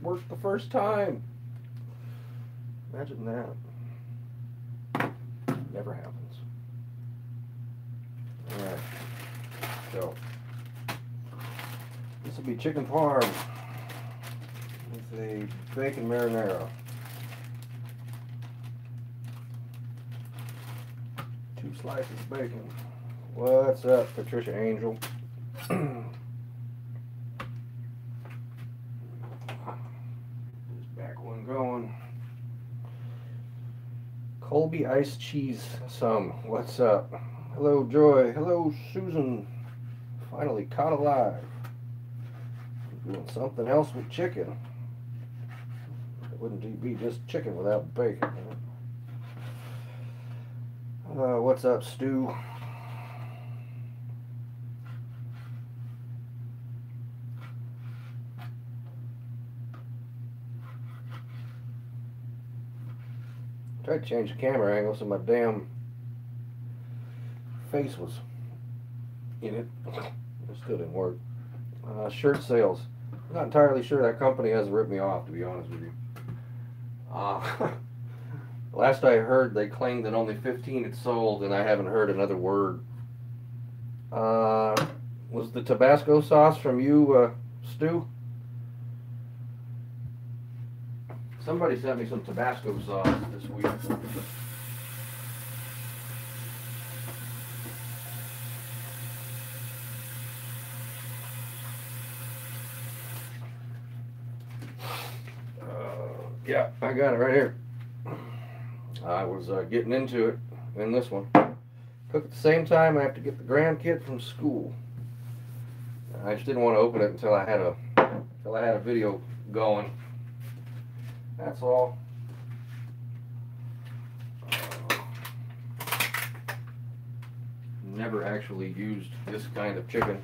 Worked the first time. Imagine that. Never happens. Alright. So, this will be chicken parm with a bacon marinara. 2 slices of bacon. What's up, Patricia Angel? Just back one going. Colby iced cheese some. What's up? Hello, Joy. Hello, Susan. Finally caught alive. Doing something else with chicken. It wouldn't be just chicken without bacon. What's up, Stu? Tried to change the camera angle so my damn face was in it. It still didn't work. Shirt sales. I'm not entirely sure. That company hasn't ripped me off, to be honest with you. Last I heard, they claimed that only 15 had sold, and I haven't heard another word. Was the Tabasco sauce from you, Stu? Somebody sent me some Tabasco sauce this week. Yeah, I got it right here. I was getting into it in this one. Cook at the same time. I have to get the grandkid from school. I just didn't want to open it until I had a video going. That's all. Never actually used this kind of chicken.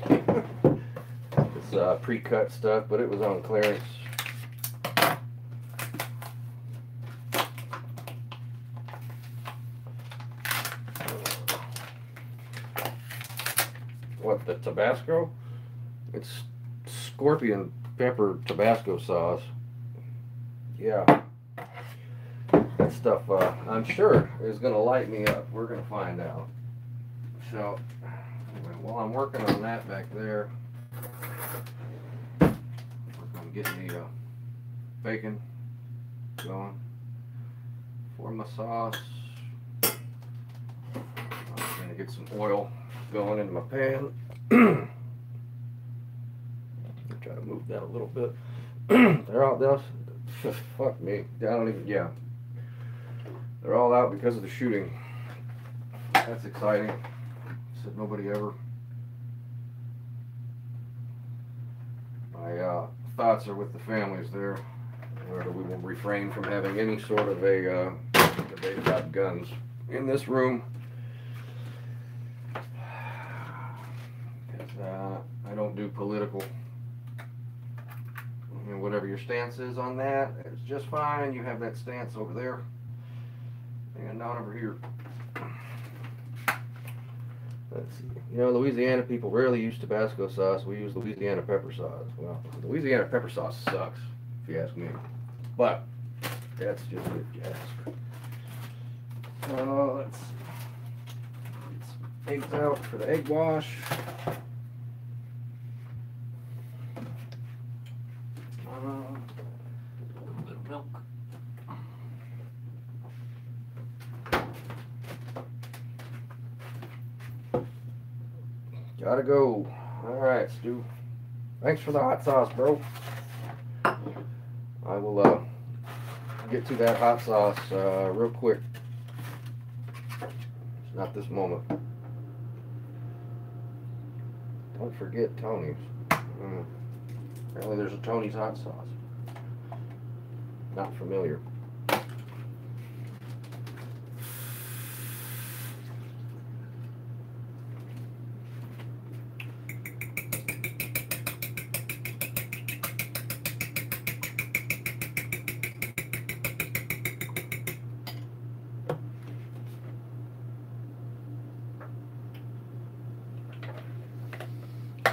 It's pre-cut stuff, but it was on clearance. What, the Tabasco? It's scorpion pepper Tabasco sauce. Yeah, that stuff I'm sure is going to light me up. We're going to find out. So, while I'm working on that back there, I'm getting the bacon going for my sauce. I'm going to get some oil going into my pan. Try to move that a little bit. They're all those. Fuck me. I don't even. Yeah. They're all out because of the shooting. That's exciting. Said nobody ever. My thoughts are with the families there, where we will refrain from having any sort of a debate about guns in this room. I don't do political. And whatever your stance is on that, it's just fine. You have that stance over there, and not over here. Let's see. You know, Louisiana people rarely use Tabasco sauce. We use Louisiana pepper sauce. Well, Louisiana pepper sauce sucks, if you ask me. But that's just if you ask. Let's see. Get some eggs out for the egg wash. A little bit of milk. Gotta go. Alright, Stu. Thanks for the hot sauce, bro. I will get to that hot sauce real quick. It's not this moment. Don't forget Tony's. Apparently there's a Tony's hot sauce. Not familiar.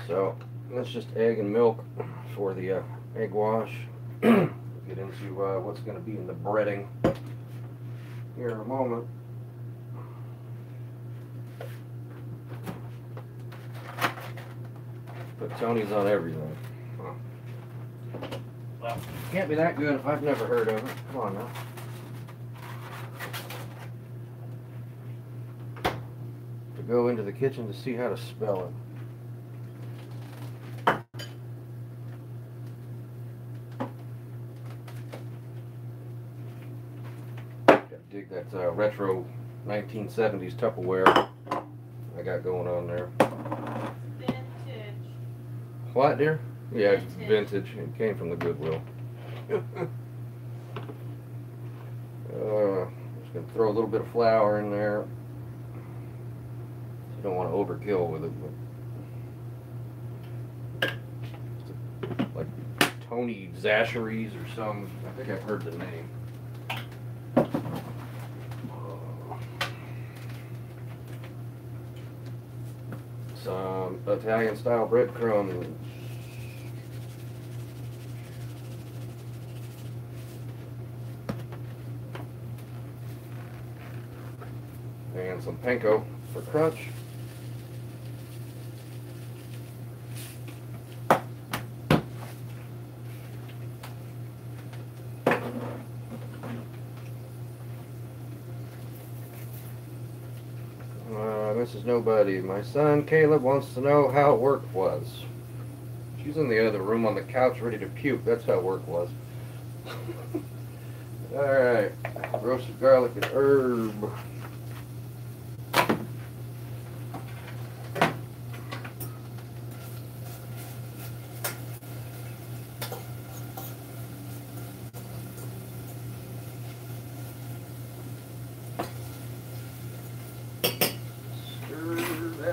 So that's just egg and milk for the egg wash. Get into what's going to be in the breading here in a moment. Put Tony's on everything. Well, can't be that good if I've never heard of it. Come on now. To go into the kitchen to see how to spell it. Dig that retro 1970s Tupperware I got going on there. Vintage. What, dear? Yeah, it's Vintage. vintage. It came from the Goodwill. Just gonna throw a little bit of flour in there. You don't want to overkill with it, but like Tony Zachary's or some. I think I've heard the name. Some Italian style breadcrumbs. And some panko for crunch. Mrs. Nobody, my son Caleb wants to know how work was. She's in the other room on the couch ready to puke. That's how work was. Alright, roasted garlic and herb.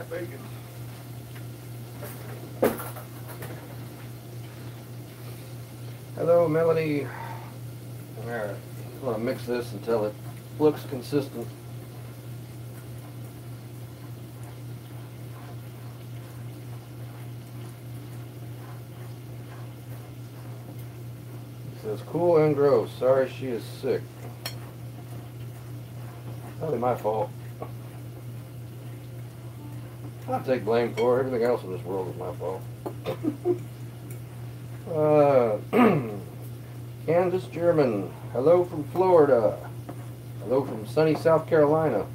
Bacon. Hello, Melanie. Alright, I'm going to mix this until it looks consistent. It says cool and gross. Sorry she is sick. Probably my fault. I'll take blame for it. Everything else in this world is my fault. Kansas German. Hello from Florida. Hello from sunny South Carolina,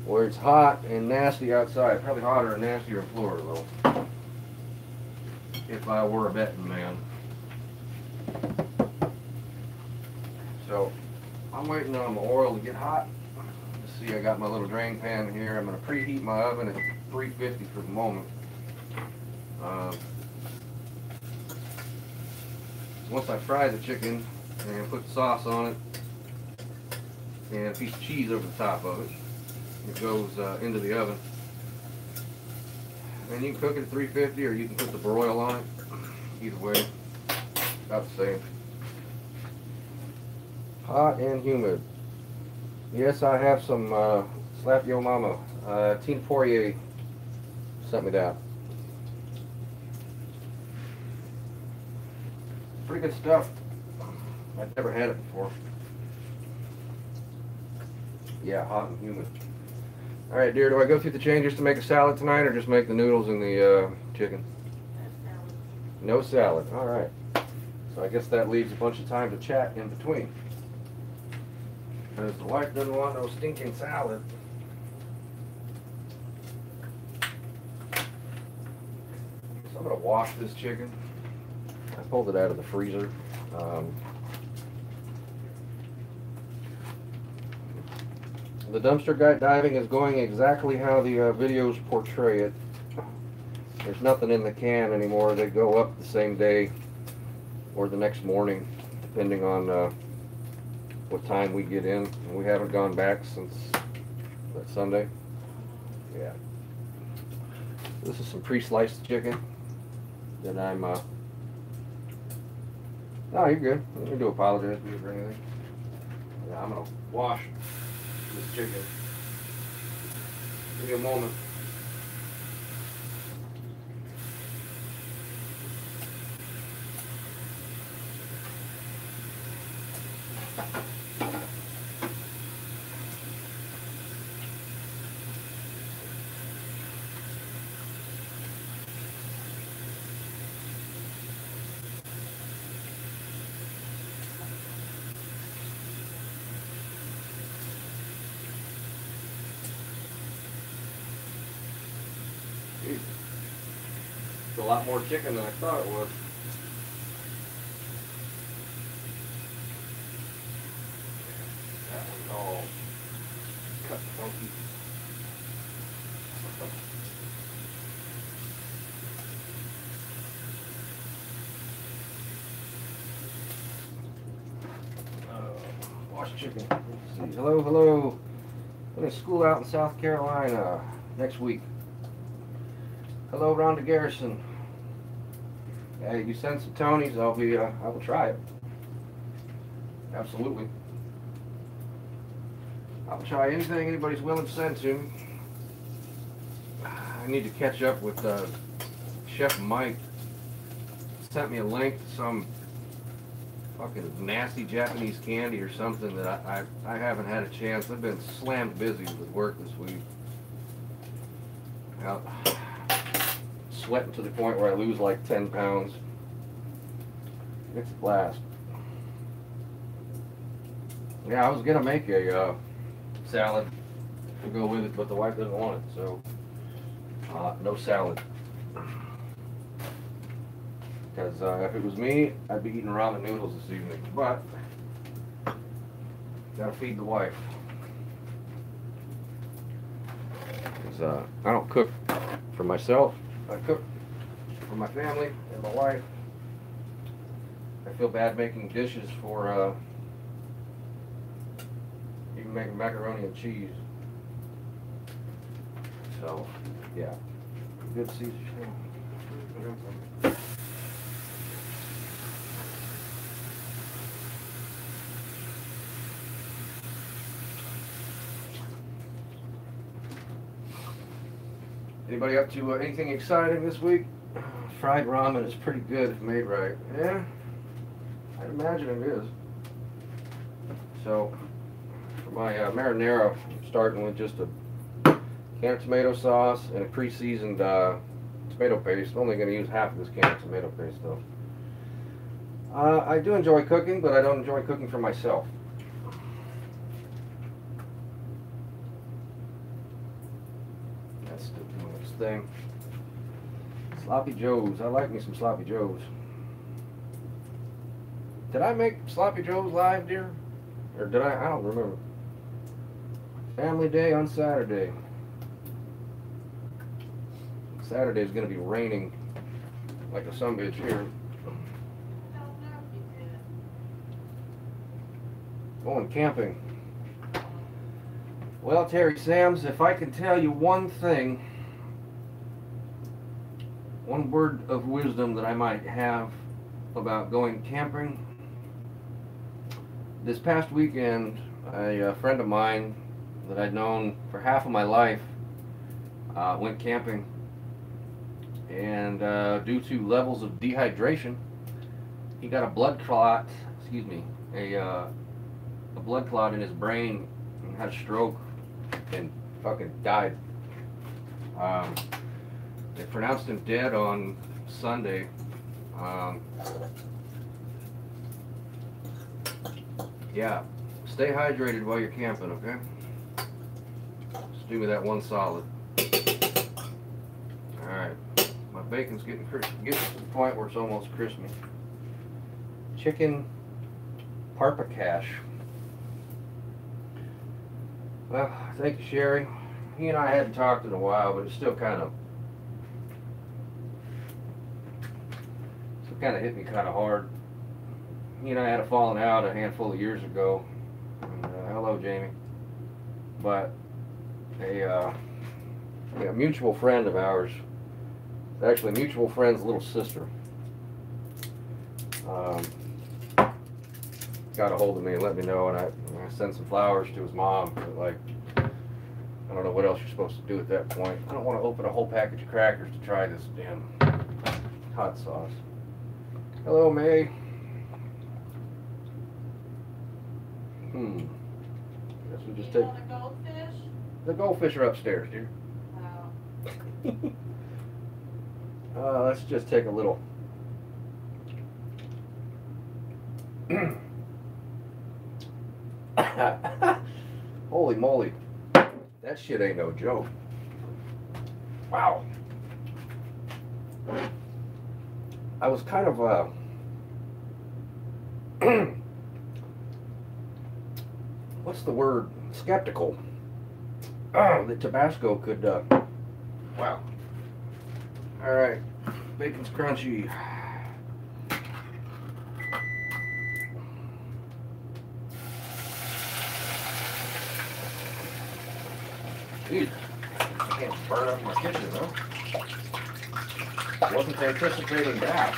where it's hot and nasty outside. Probably hotter and nastier in Florida, though. If I were a betting man. So, I'm waiting on my oil to get hot. See, I got my little drain pan here. I'm going to preheat my oven at 350 for the moment. Once I fry the chicken and put the sauce on it and a piece of cheese over the top of it, it goes into the oven. And you can cook it at 350 or you can put the broil on it. Either way, about the same. Hot and humid. Yes, I have some Slap Yo Mama. Tina Poirier sent me that. Pretty good stuff. I've never had it before. Yeah, hot and humid. Alright, dear, do I go through the changes to make a salad tonight or just make the noodles and the chicken? No salad. Alright. So I guess that leaves a bunch of time to chat in between. Because the wife doesn't want no stinking salad. So I'm going to wash this chicken. I pulled it out of the freezer. The dumpster diving is going exactly how the videos portray it. There's nothing in the can anymore. They go up the same day or the next morning, depending on what time we get in. And we haven't gone back since that Sunday. Yeah. This is some pre-sliced chicken that I'm no, you're good. I don't need to apologize to you for anything. Yeah, I'm gonna wash this chicken. Give me a moment. Jeez. It's a lot more chicken than I thought it was. That one's all cut funky. Wash chicken. Let's see. Hello, hello. I'm going to school out in South Carolina next week. Hello, Rhonda Garrison. Hey, you send some Tonys, I will try it. Absolutely. I'll try anything anybody's willing to send to me. I need to catch up with Chef Mike. Sent me a link to some fucking nasty Japanese candy or something that I haven't had a chance. I've been slammed busy with work this week. Well, sweating to the point where I lose like 10 pounds. It's a blast. Yeah, I was gonna make a salad to go with it, but the wife doesn't want it, so no salad. Because if it was me, I'd be eating ramen noodles this evening. But gotta feed the wife. Because I don't cook for myself. I cook for my family and my wife. I feel bad making dishes for even making macaroni and cheese. So yeah, good Caesar. Anybody up to anything exciting this week? Fried ramen is pretty good if made right. Yeah, I'd imagine it is. So, for my marinara, I'm starting with just a can of tomato sauce and a pre-seasoned tomato paste. I'm only going to use half of this can of tomato paste though. I do enjoy cooking, but I don't enjoy cooking for myself. Thing. Sloppy Joes. I like me some Sloppy Joes. Did I make Sloppy Joes live, dear? Or did I? I don't remember. Family Day on Saturday. Saturday is going to be raining like a sumbitch here. Going camping. Well, Terry Sams, if I can tell you one thing, one word of wisdom that I might have about going camping. This past weekend, a friend of mine that I'd known for half of my life went camping, and due to levels of dehydration, he got a blood clot, a blood clot in his brain, and had a stroke and fucking died. They pronounced him dead on Sunday. Yeah, stay hydrated while you're camping, okay? Just do me that one solid. Alright, my bacon's getting to the point where it's almost crispy. Chicken parpacash. Well, thank you, Sherry. He and I hadn't talked in a while, but it's still kind of hit me kind of hard. He and I had a falling out a handful of years ago. And, hello, Jamie. But a mutual friend of ours, actually a mutual friend's little sister, got a hold of me and let me know, and I sent some flowers to his mom. But like, I don't know what else you're supposed to do at that point. I don't want to open a whole package of crackers to try this damn hot sauce. Hello, May. Guess we just take. Want a goldfish? The goldfish are upstairs, dear. Oh. Let's just take a little. Holy moly. That shit ain't no joke. Wow. I was kind of what's the word? Skeptical. That Tabasco could. Wow. All right, bacon's crunchy. Jeez, I can't burn up my kitchen, huh? Wasn't anticipating that.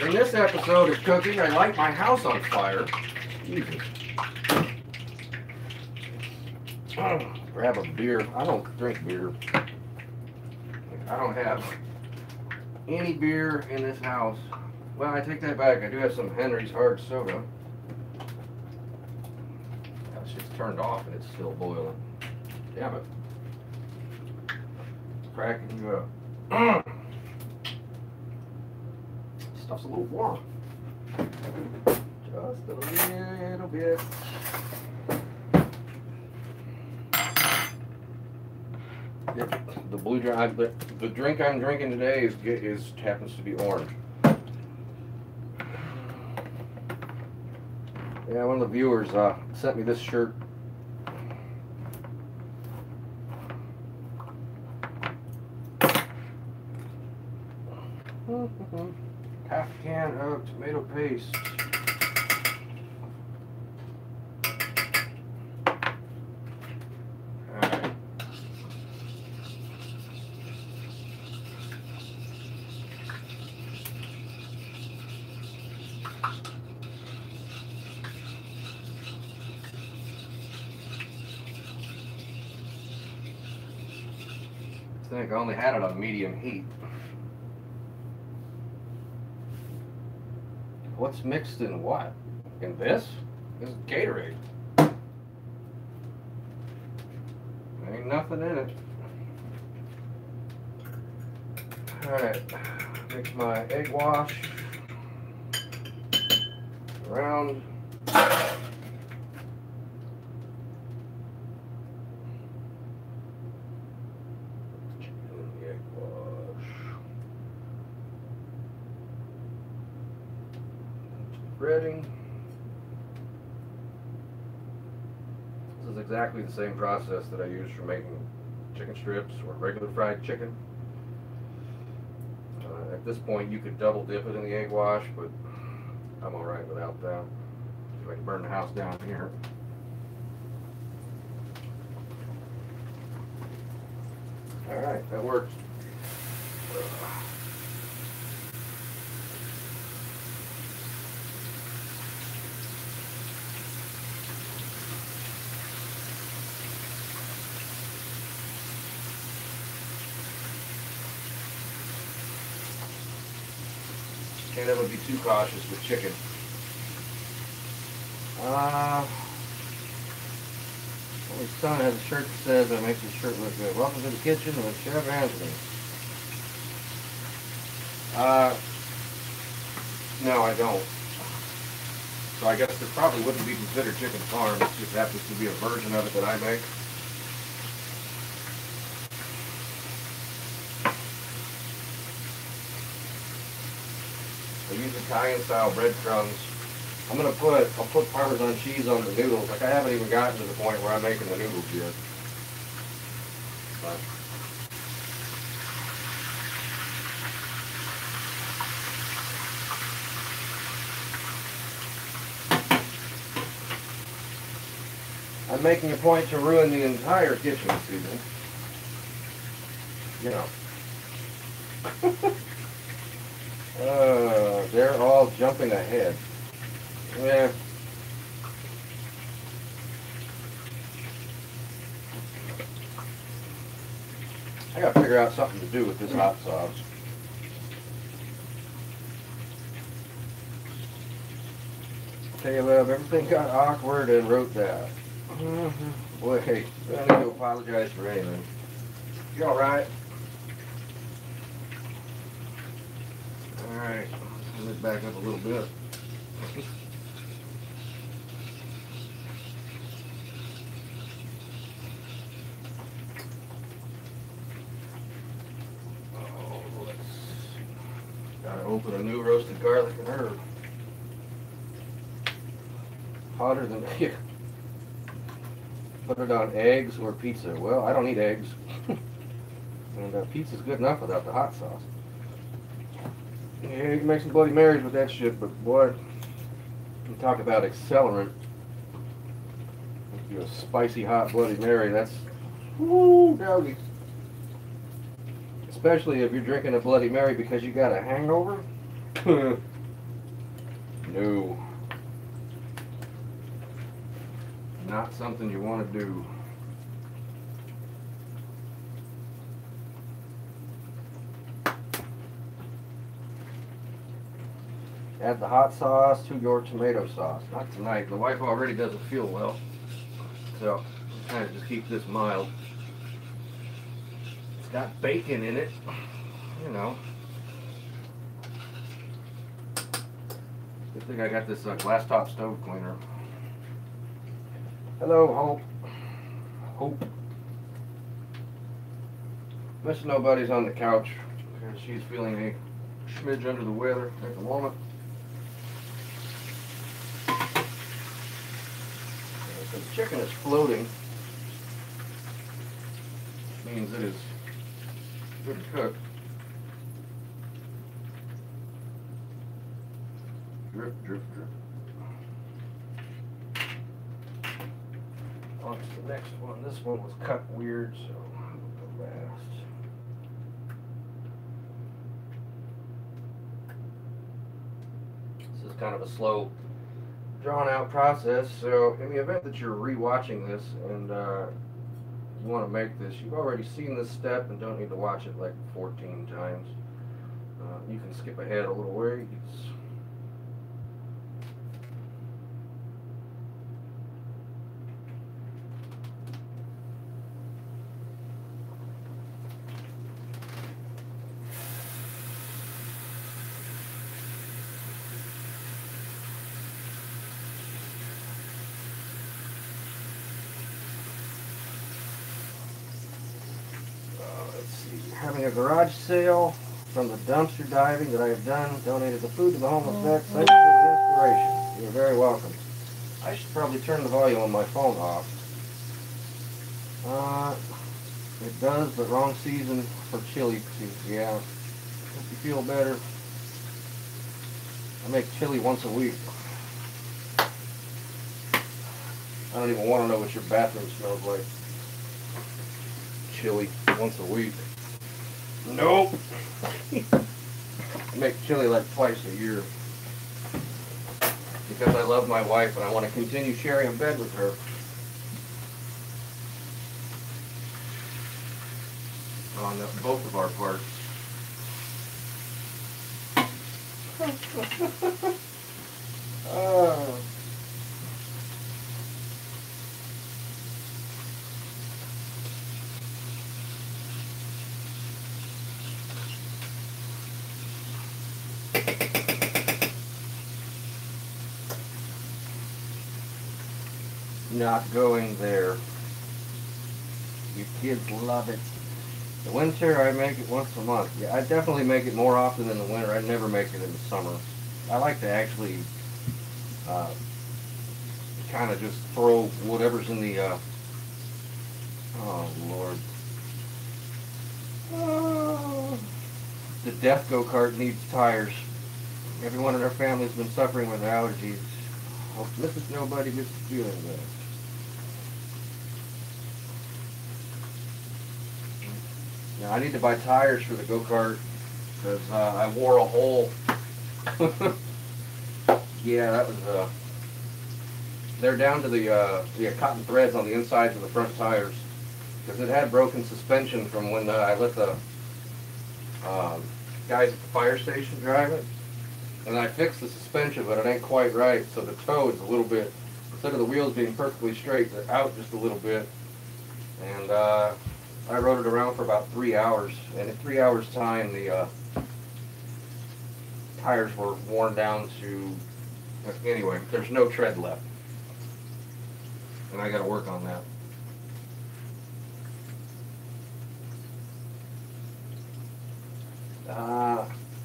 In this episode of cooking, I light my house on fire. Jesus. Grab a beer. I don't drink beer. I don't have any beer in this house. Well, I take that back. I do have some Henry's hard soda. That shit's turned off and it's still boiling. Damn it. Cracking you up. Stuff's a little warm. Just a little bit. The blue drink, the drink I'm drinking today is happens to be orange. Yeah, one of the viewers sent me this shirt. Half a can of tomato paste. Alright. I think I only had it on medium heat. What's mixed in what? In this? This is Gatorade. Ain't nothing in it. Alright, mix my egg wash around. Breading. This is exactly the same process that I use for making chicken strips or regular fried chicken. At this point you could double dip it in the egg wash, but I'm alright without that. So I can burn the house down here. Alright, that works. Can't ever be too cautious with chicken. My son has a shirt that says that makes his shirt look good. Welcome to the kitchen with Chef Anthony. No, I don't. So I guess this probably wouldn't be considered chicken parm. It just happens to be a version of it that I make. I use Italian-style breadcrumbs. I'll put Parmesan cheese on the noodles. Like I haven't even gotten to the point where I'm making the noodles yet. But I'm making a point to ruin the entire kitchen this evening. You know. They're all jumping ahead. Yeah. I gotta figure out something to do with this hot sauce. Tell you what, everything got awkward and wrote that. Boy, hey, I don't need to apologize for anything. You alright? Alright, turn this back up a little bit. open a new roasted garlic and herb. Hotter than yeah. Put it on eggs or pizza. Well, I don't eat eggs. And pizza's good enough without the hot sauce. Yeah, you can make some Bloody Marys with that shit, but boy, you talk about accelerant. If you a spicy hot Bloody Mary, that's woo doggy. Especially if you're drinking a Bloody Mary because you got a hangover. No. Not something you want to do. Add the hot sauce to your tomato sauce. Not tonight. The wife already doesn't feel well. So, kind of just keep this mild. It's got bacon in it. You know. Good thing I got this glass top stove cleaner. Hello, Hope. Hope. Miss Nobody's on the couch because she's feeling a smidge under the weather at the moment. The chicken is floating, which means it is good to cook. Drip, drip, drip. On to the next one. This one was cut weird, so the last. This is kind of a slow, drawn-out process. So, in the event that you're rewatching this and you want to make this, you've already seen this step and don't need to watch it like 14 times. You can skip ahead a little ways. Having a garage sale from the dumpster diving that I have done, donated the food to the homeless vets. Thank you for the inspiration. You're very welcome. I should probably turn the volume on my phone off. It does, but wrong season for chili. Yeah. Hope you feel better. I make chili once a week. I don't even want to know what your bathroom smells like. Chili once a week. Nope. I make chili like twice a year because I love my wife and I want to continue sharing a bed with her. On both of our parts. Not going there. You kids love it. The winter, I make it once a month. Yeah, I definitely make it more often in the winter. I never make it in the summer. I like to actually kind of just throw whatever's in the, oh Lord. The death go-kart needs tires. Everyone in our family has been suffering with allergies. Hope Mrs. Nobody gets feeling good. Now, I need to buy tires for the go-kart because I wore a hole. Yeah, that was, they're down to the cotton threads on the insides of the front tires because it had broken suspension from when I let the guys at the fire station drive it. And I fixed the suspension, but it ain't quite right, so the toe is a little bit, instead of the wheels being perfectly straight, they're out just a little bit. And I rode it around for about 3 hours, and in 3 hours time the tires were worn down to, anyway, there's no tread left. And I gotta work on that.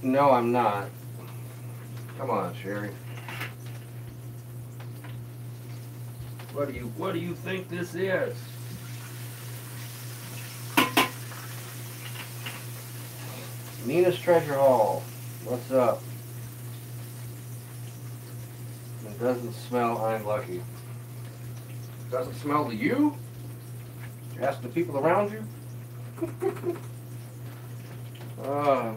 No, I'm not. Come on, Sherry. What do you think this is? Nina's Treasure Haul. What's up? It doesn't smell, I'm lucky. Doesn't smell to you? Ask the people around you? uh,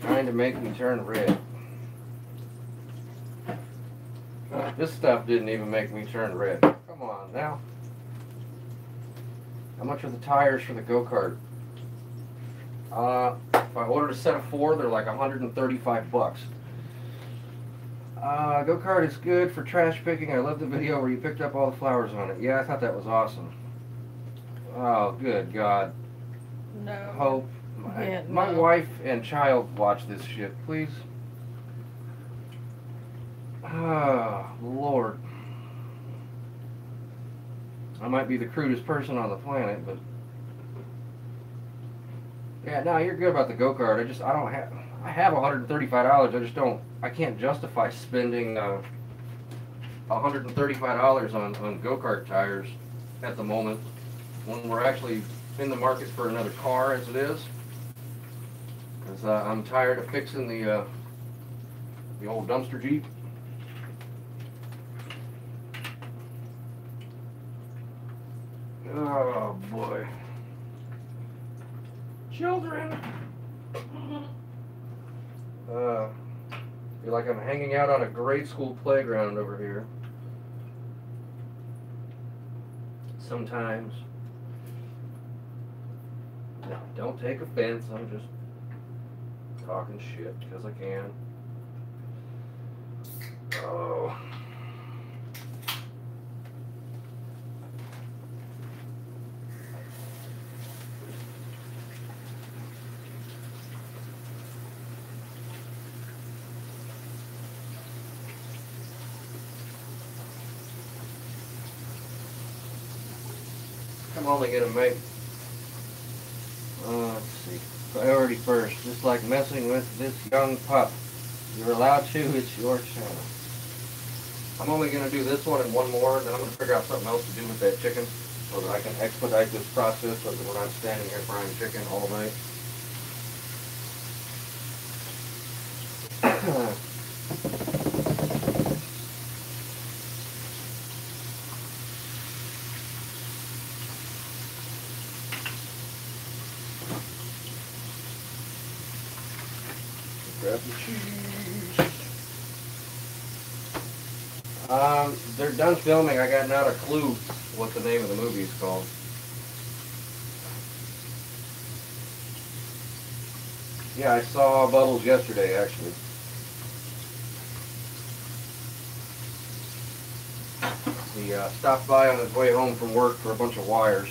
Trying to make me turn red. This stuff didn't even make me turn red. Come on now. How much are the tires for the go-kart? If I ordered a set of 4, they're like 135 bucks. Go-kart is good for trash picking. I love the video where you picked up all the flowers on it. Yeah, I thought that was awesome. Oh, good God. No. Hope. My wife and child watch this shit, please. Oh, Lord. I might be the crudest person on the planet, but yeah, no, you're good about the go-kart. I have $135. I can't justify spending $135 on go-kart tires at the moment when we're actually in the market for another car as it is. Because I'm tired of fixing the old dumpster Jeep. Oh boy. Children! Feel like I'm hanging out on a grade school playground over here. Sometimes. No, don't take offense, I'm just talking shit because I can. Oh. I'm only gonna make, let's see, priority first. Just like messing with this young pup. You're allowed to, it's your channel. I'm only gonna do this one and one more, and then I'm gonna figure out something else to do with that chicken so that I can expedite this process so that we're not standing here frying chicken all night. Grab the cheese. They're done filming. I got not a clue what the name of the movie is called. Yeah, I saw Bubbles yesterday, actually. He stopped by on his way home from work for a bunch of wires.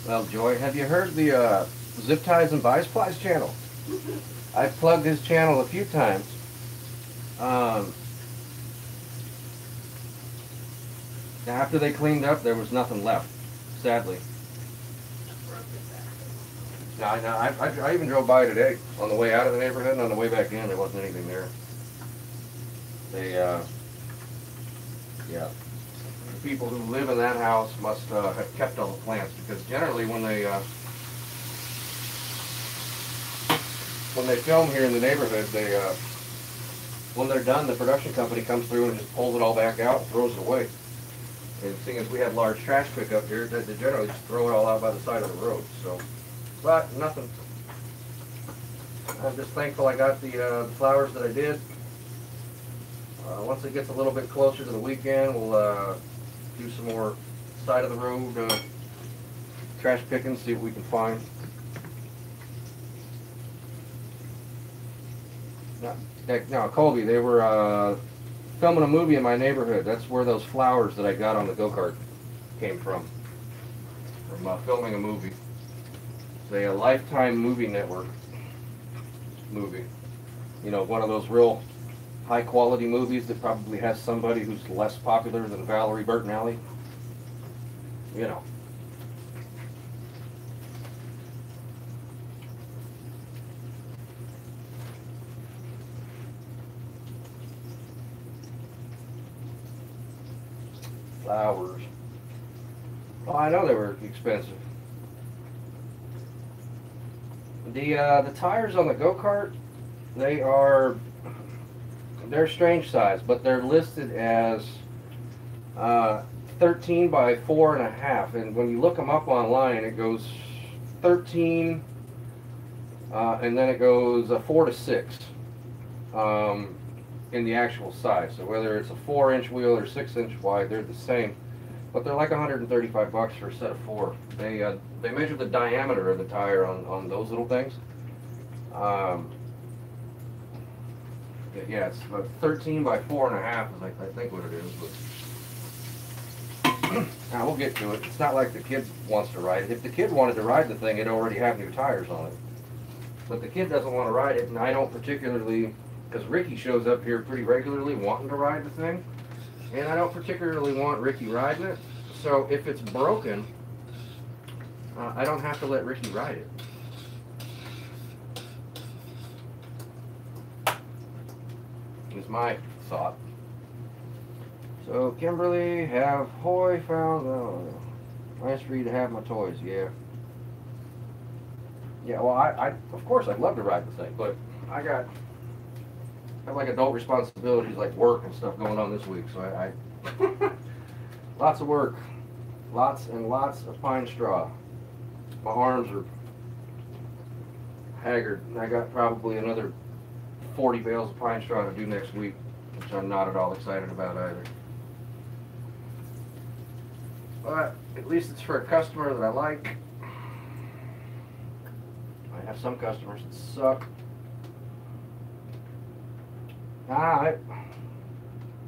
Well, Joy, have you heard the Zip Ties and Buy Supplies channel? I've plugged his channel a few times. After they cleaned up, there was nothing left, sadly. No, I even drove by today on the way out of the neighborhood, and on the way back in, there wasn't anything there. They, yeah. The people who live in that house must have kept all the plants, because generally when they film here in the neighborhood, when they're done, the production company comes through and just pulls it all back out and throws it away. And seeing as we have large trash pickup here, they generally just throw it all out by the side of the road. So, but nothing. I'm just thankful I got the flowers that I did. Once it gets a little bit closer to the weekend, we'll do some more side of the road trash picking, see what we can find. Now, Colby, they were filming a movie in my neighborhood. That's where those flowers that I got on the go-kart came from filming a movie. It's a Lifetime Movie Network movie. You know, one of those real high quality movies that probably has somebody who's less popular than Valerie Bertinelli. You know. Flowers. Oh, I know they were expensive. The tires on the go-kart, they're strange size, but they're listed as 13 by 4.5, and when you look them up online, it goes 13, and then it goes 4 to 6 in the actual size. So whether it's a 4-inch wheel or 6-inch wide, they're the same. But they're like $135 for a set of 4. They measure the diameter of the tire on those little things. Yeah, it's about 13 by 4.5 is I think what it is. But now we'll get to it. It's not like the kid wants to ride it. If the kid wanted to ride the thing, it'd already have new tires on it. But the kid doesn't want to ride it, and I don't particularly, because Ricky shows up here pretty regularly wanting to ride the thing. And I don't particularly want Ricky riding it, so if it's broken, I don't have to let Ricky ride it. Is my thought. So Kimberly, have Hoy found? Nice for you to have my toys. Yeah. Yeah. Well, I of course I'd love to ride the thing, but I have like adult responsibilities like work and stuff going on this week, so I lots of work, lots and lots of pine straw. My arms are haggard. I got probably another 40 bales of pine straw to do next week, which I'm not at all excited about either. But at least it's for a customer that I like. I have some customers that suck.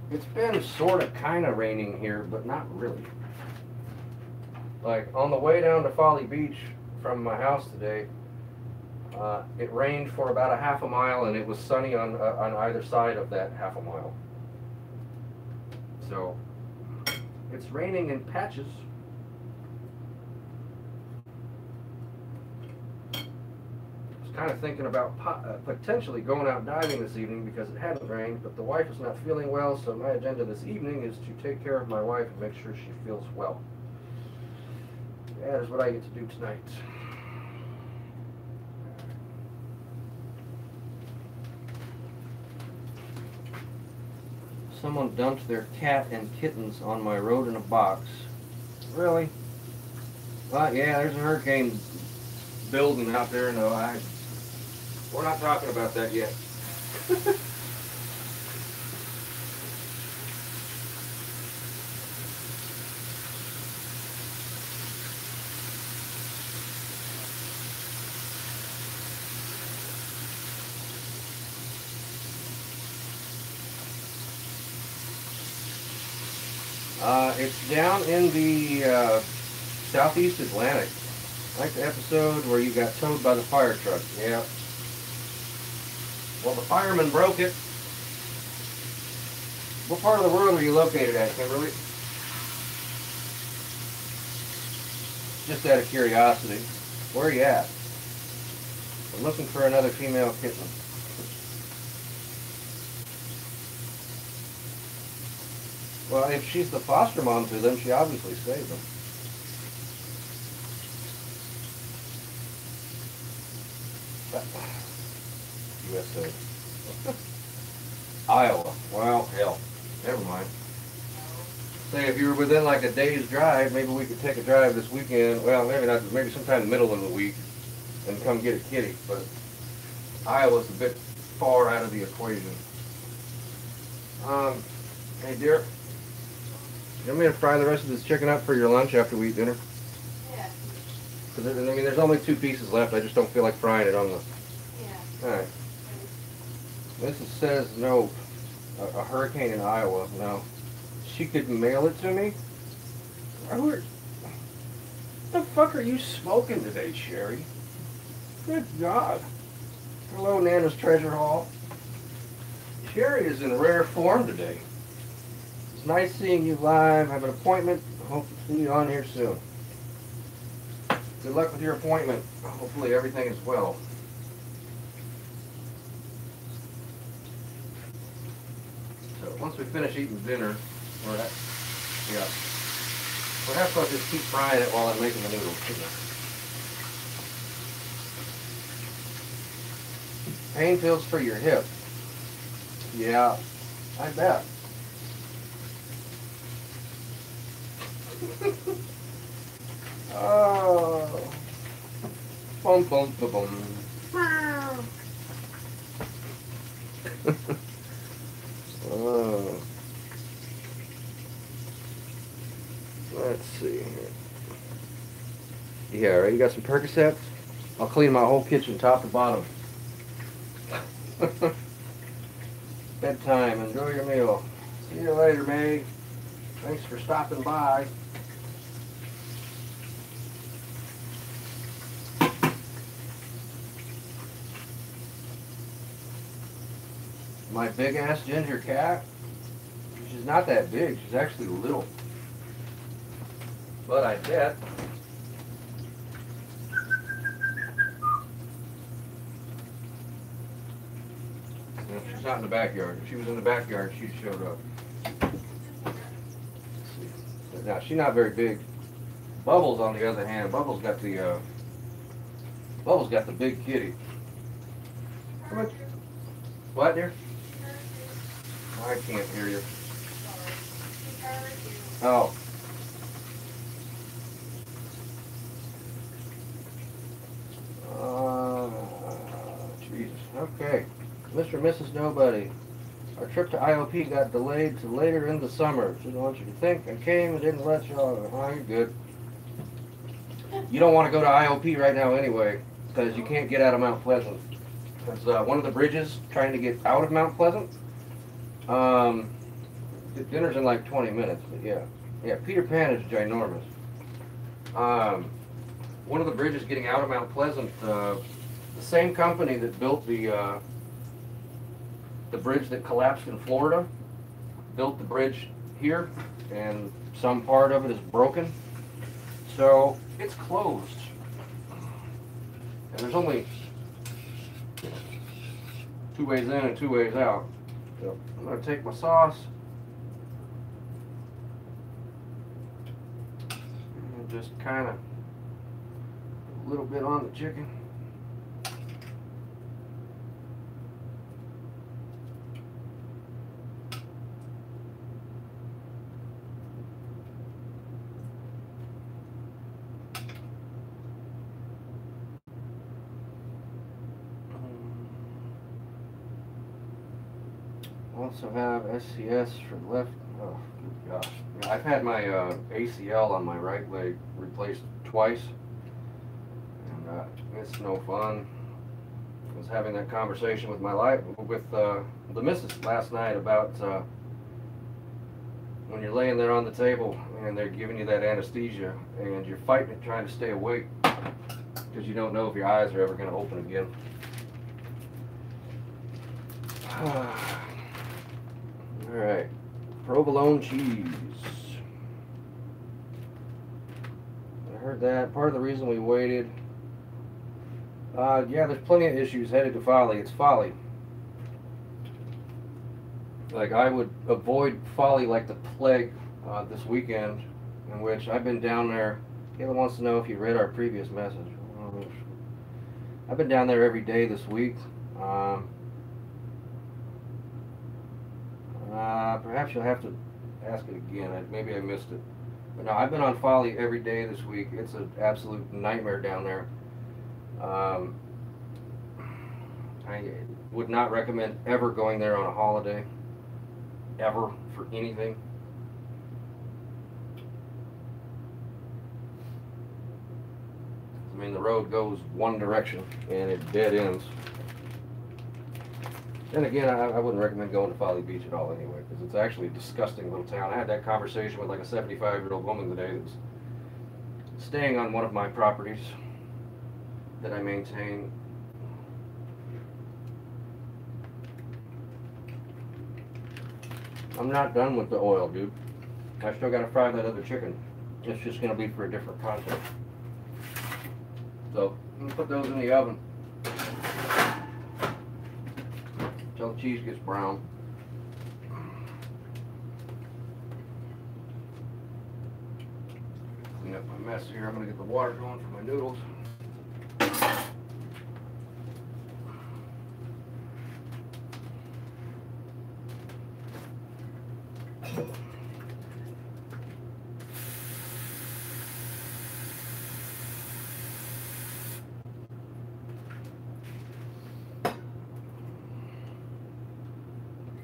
It's been sort of kind of raining here, but not really. Like on the way down to Folly Beach from my house today, it rained for about a half a mile, and it was sunny on either side of that half a mile. So it's raining in patches. Kind of thinking about potentially going out diving this evening because it hadn't rained, but the wife is not feeling well, so my agenda this evening is to take care of my wife and make sure she feels well. That is what I get to do tonight. Someone dumped their cat and kittens on my road in a box. Really? Well, yeah, there's a hurricane building out there. No, we're not talking about that yet. It's down in the southeast Atlantic. Like the episode where you got towed by the fire truck. Yeah. Well, the fireman broke it. What part of the world are you located at, Kimberly? Just out of curiosity. Where are you at? I'm looking for another female kitten. Well, if she's the foster mom to them, she obviously saved them. USA. Iowa. Well, hell, never mind. Say if you were within like a day's drive, maybe we could take a drive this weekend. Well, maybe not. Maybe sometime in the middle of the week, and come get a kitty. But Iowa's a bit far out of the equation. Hey dear, you want me to fry the rest of this chicken up for your lunch after we eat dinner? Yeah. Because I mean, there's only 2 pieces left. I just don't feel like frying it on the. Yeah. All right. This says no, a hurricane in Iowa. No, she could mail it to me. What the fuck are you smoking today, Sherry? Good God. Hello, Nana's Treasure Haul. Carrie is in rare form today. It's nice seeing you live. I have an appointment. I hope to see you on here soon. Good luck with your appointment. Hopefully everything is well. So once we finish eating dinner, perhaps I'll just keep frying it while I'm making the noodles. Pain pills for your hip. Yeah, I bet. Oh. Bum bum bum bum. Oh. Let's see here. Yeah, right. You got some Percocets? I'll clean my whole kitchen top to bottom. Bedtime. Enjoy your meal. See you later, May. Thanks for stopping by. My big ass ginger cat. She's not that big. She's actually little. But I bet. She's not in the backyard. If she was in the backyard, she'd showed up. Now she's not very big. Bubbles, on the other hand, Bubbles got the big kitty. Come on. What, dear? I can't hear you. Oh. Jesus. Okay. Mr. and Mrs. Nobody. Our trip to IOP got delayed to later in the summer. Didn't want you to think I came and didn't let y'all. Oh, you're good. You don't want to go to IOP right now anyway, because you can't get out of Mount Pleasant. Because one of the bridges trying to get out of Mount Pleasant, dinner's in like 20 minutes, but yeah. Yeah, Peter Pan is ginormous. One of the bridges getting out of Mount Pleasant, the same company that built the bridge that collapsed in Florida, built the bridge here, and some part of it is broken. So it's closed. And there's only 2 ways in and 2 ways out. So I'm going to take my sauce and just kind of a little bit on the chicken. Also have SCS for left. Oh, good gosh. Yeah, I've had my ACL on my right leg replaced twice, and it's no fun. I was having that conversation with the missus last night about when you're laying there on the table and they're giving you that anesthesia and you're fighting it, trying to stay awake because you don't know if your eyes are ever going to open again. Alright, provolone cheese. I heard that. Part of the reason we waited. Yeah, there's plenty of issues headed to Folly. It's Folly. Like, I would avoid Folly like the plague this weekend, in which I've been down there. Kayla wants to know if you read our previous message. I've been down there every day this week. Perhaps you'll have to ask it again. Maybe I missed it. But no, I've been on Folly every day this week. It's an absolute nightmare down there. I would not recommend ever going there on a holiday. Ever, for anything. I mean, the road goes one direction and it dead ends. Then again, I wouldn't recommend going to Folly Beach at all anyway, because it's actually a disgusting little town. I had that conversation with like a 75-year-old woman today that was staying on one of my properties that I maintain. I'm not done with the oil, dude. I still gotta fry that other chicken. It's just gonna be for a different content. So, I'm gonna put those in the oven until the cheese gets brown. Clean up my mess here. I'm gonna get the water going for my noodles.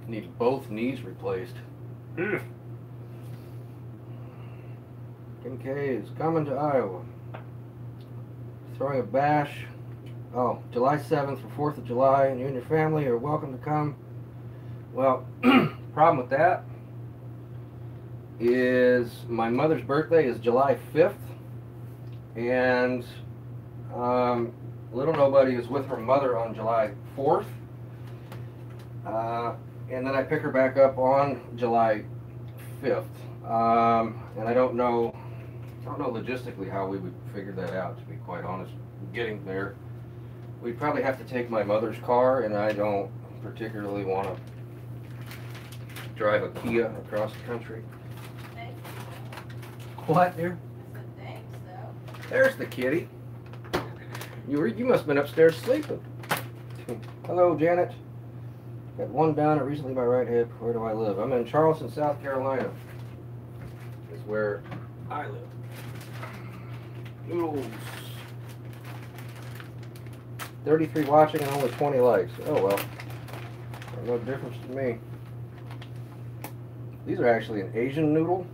Need both knees replaced. Kim K is coming to Iowa. Throwing a bash. Oh, July 7th for 4th of July, and you and your family are welcome to come. Well, problem with that is my mother's birthday is July 5th, and little nobody is with her mother on July 4th. And then I pick her back up on July 5th. And I don't know logistically how we would figure that out, to be quite honest. Getting there, we'd probably have to take my mother's car, and I don't particularly want to drive a Kia across the country. Thanks. What, dear? I said thanks, though. There's the kitty. You must have been upstairs sleeping. Hello, Janet. Got one down at recently my right hip. Where do I live? I'm in Charleston, South Carolina. Is where I live. Noodles. 33 watching and only 20 likes. Oh well. No difference to me. These are actually an Asian noodle,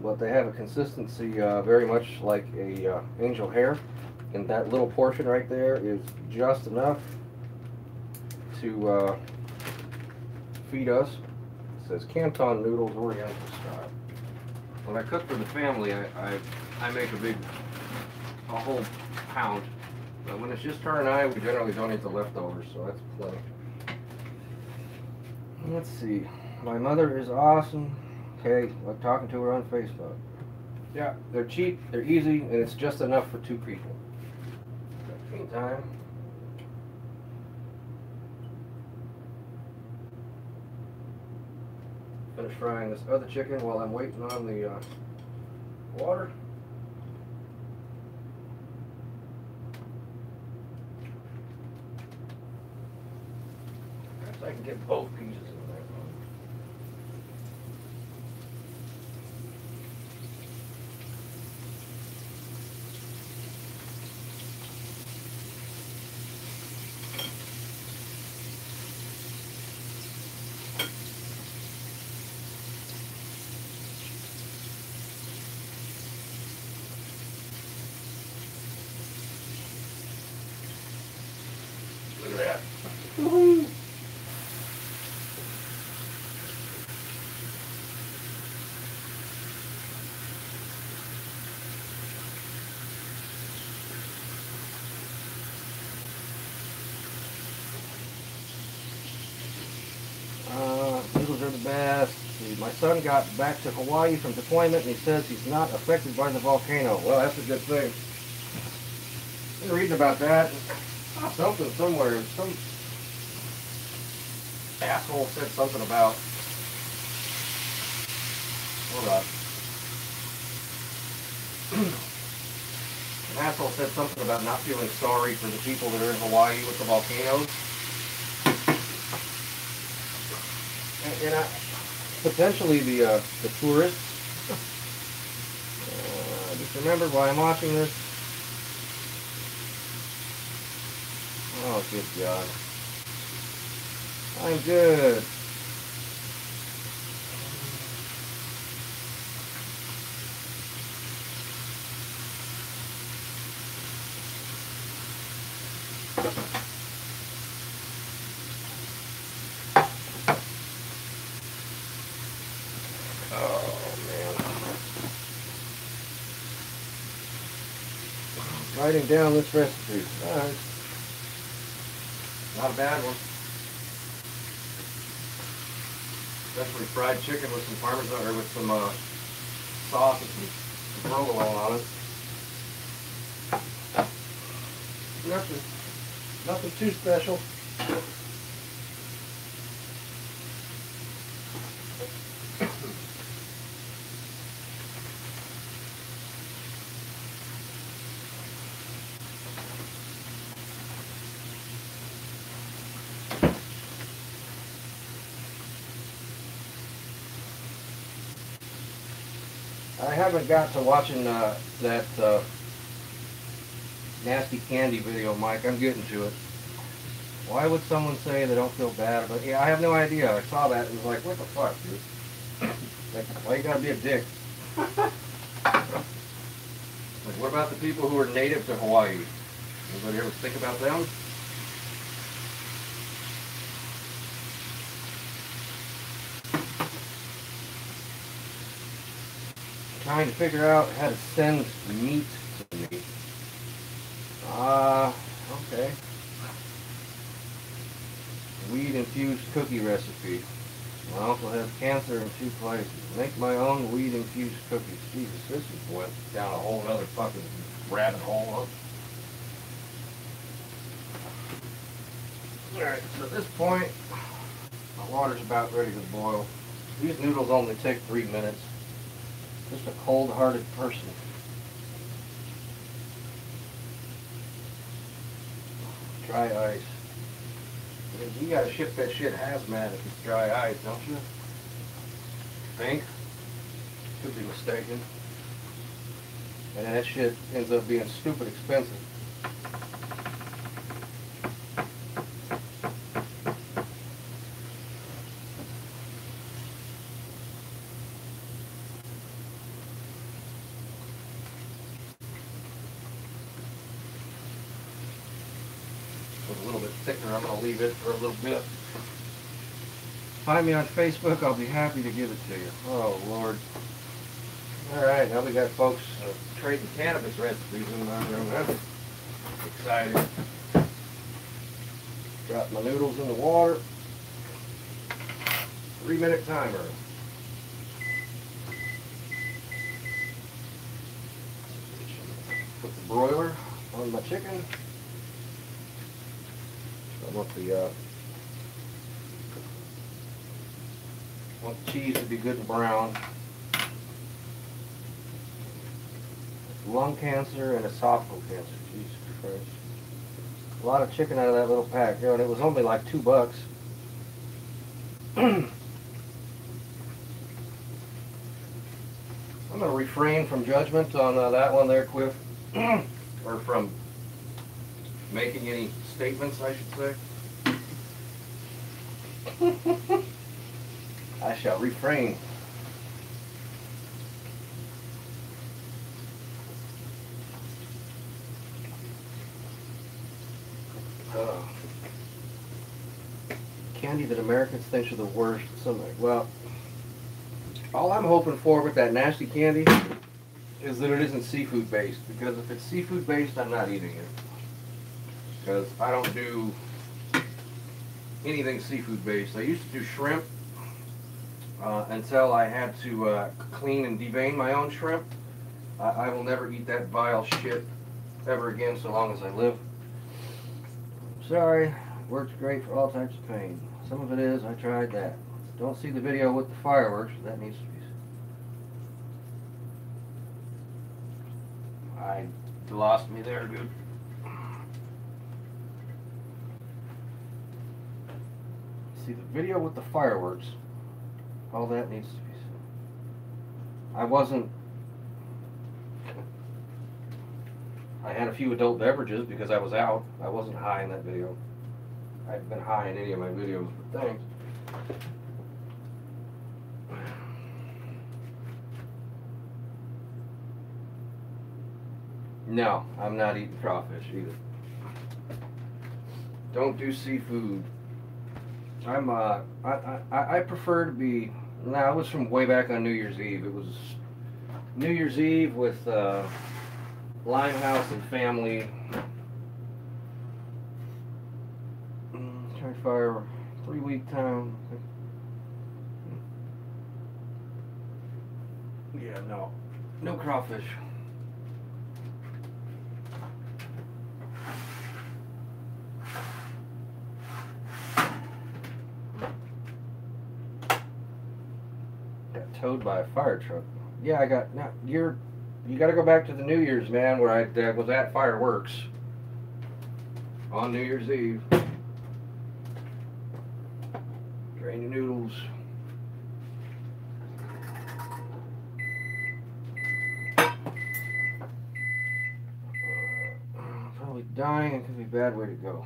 but they have a consistency very much like a angel hair. And that little portion right there is just enough to feed us. It says Canton noodles, Oriental style. When I cook for the family, I make a whole pound. But when it's just her and I, we generally don't eat the leftovers, so that's plenty. Let's see. My mother is awesome. Okay, I'm talking to her on Facebook. Yeah, they're cheap, they're easy, and it's just enough for 2 people. Meantime, finish frying this other chicken while I'm waiting on the water. Perhaps I can get both pieces in there. Look at that. Woohoo! Noodles are the best. My son got back to Hawaii from deployment and he says he's not affected by the volcano. Well, that's a good thing. I've been reading about that. Something somewhere. Some asshole said something about. Hold on. An asshole said something about not feeling sorry for the people that are in Hawaii with the volcanoes. And potentially the tourists. Just remember why I'm watching this. Oh, good God. I'm good. Oh, man. Writing down this recipe. All right. Not a bad one. especially fried chicken with some Parmesan or with some sauce and some provolone on it. Nothing too special. I haven't got to watching that nasty candy video, Mike. I'm getting to it. Why would someone say they don't feel bad about it? Yeah, I have no idea. I saw that and was like, what the fuck, dude? Like, why you gotta be a dick? Like, what about the people who are native to Hawaii? Anybody ever think about them? Trying to figure out how to send meat to me. Okay. Weed-infused cookie recipe. I also have cancer in 2 places. Make my own weed-infused cookies. Jesus, this has went down a whole other fucking rabbit hole. Alright, so at this point, my water's about ready to boil. These noodles only take 3 minutes. Just a cold-hearted person. Dry ice. You gotta ship that shit hazmat if it's dry ice, don't you? Think? Could be mistaken. And that shit ends up being stupid expensive. A little bit thicker, I'm going to leave it for a little bit. Find me on Facebook, I'll be happy to give it to you. Oh, Lord. Alright, now we got folks trading cannabis recipes in my room. That's exciting. Drop my noodles in the water. 3-minute timer. Put the broiler on my chicken. I want the cheese to be good and brown. Lung cancer and esophageal cancer. Jesus Christ. A lot of chicken out of that little pack. You know, and it was only like $2. I'm going to refrain from judgment on that one there, Quiff. Or from making any statements, I should say. I shall refrain. Candy that Americans think are the worst. Well, all I'm hoping for with that nasty candy is that it isn't seafood based. Because if it's seafood based, I'm not eating it. Because I don't do anything seafood based. I used to do shrimp until I had to clean and devein my own shrimp. I will never eat that vile shit ever again so long as I live. Sorry, works great for all types of pain. Some of it is, I tried that. Don't see the video with the fireworks, that needs to be. You lost me there, dude. See the video with the fireworks, all that needs to be seen. I had a few adult beverages because I was out. I wasn't high in that video. I haven't been high in any of my videos, but thanks. No, I'm not eating crawfish either. Don't do seafood. I prefer to be. No, it was from way back on New Year's Eve. It was New Year's Eve with Limehouse and family. Try fire 3-week time. Yeah, no. No crawfish. Got towed by a fire truck. Yeah, I got. Now you got to go back to the New Year's, man, where I was at fireworks on New Year's Eve. Drain your noodles. Probably dying. It could be a bad way to go.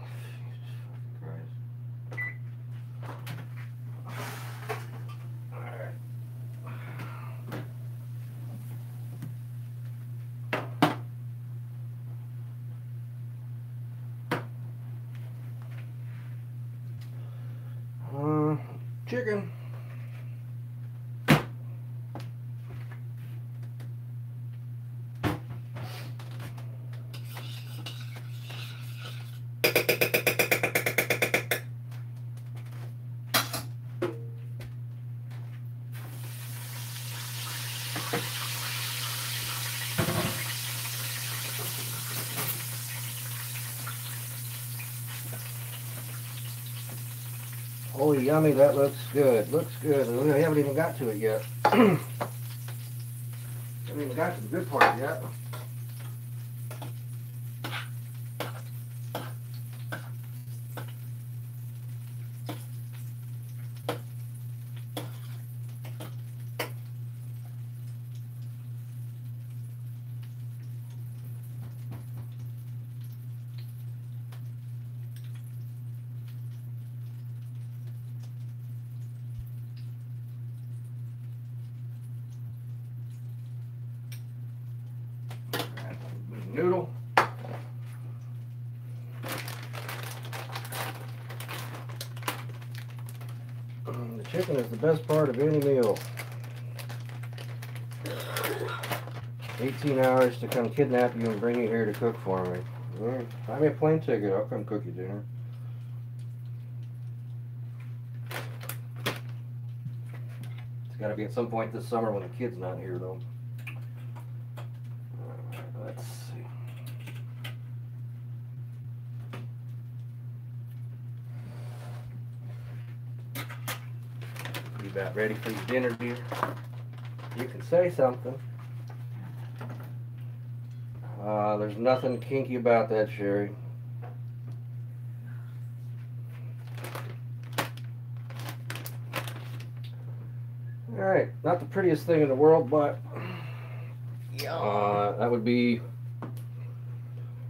Christ. Alright. Chicken. Oh, yummy, that looks good. Looks good. We haven't even got to it yet. Haven't even got to the good part yet. Noodle. The chicken is the best part of any meal. 18 hours to come kidnap you and bring you here to cook for me. Buy me a plane ticket, I'll come cook you dinner. It's got to be at some point this summer when the kid's not here, though. Alright, let's see. You about ready for your dinner, dear? You can say something. There's nothing kinky about that, Sherry. Alright, not the prettiest thing in the world, but that would be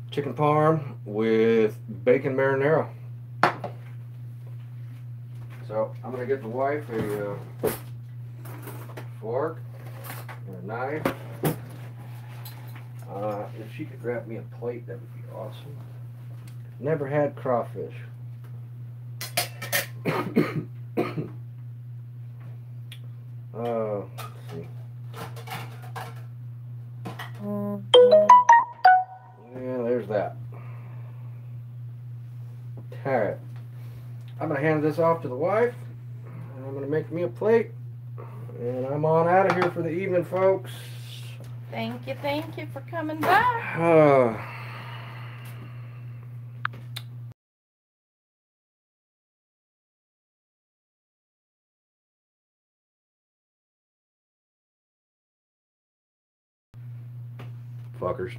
chicken parm with bacon marinara. So I'm going to get the wife a fork and a knife. If she could grab me a plate, that would be awesome. Never had crawfish. Let's see. Yeah, there's that. Alright. I'm going to hand this off to the wife. And I'm going to make me a plate. And I'm on out of here for the evening, folks. Thank you for coming back. Fuckers.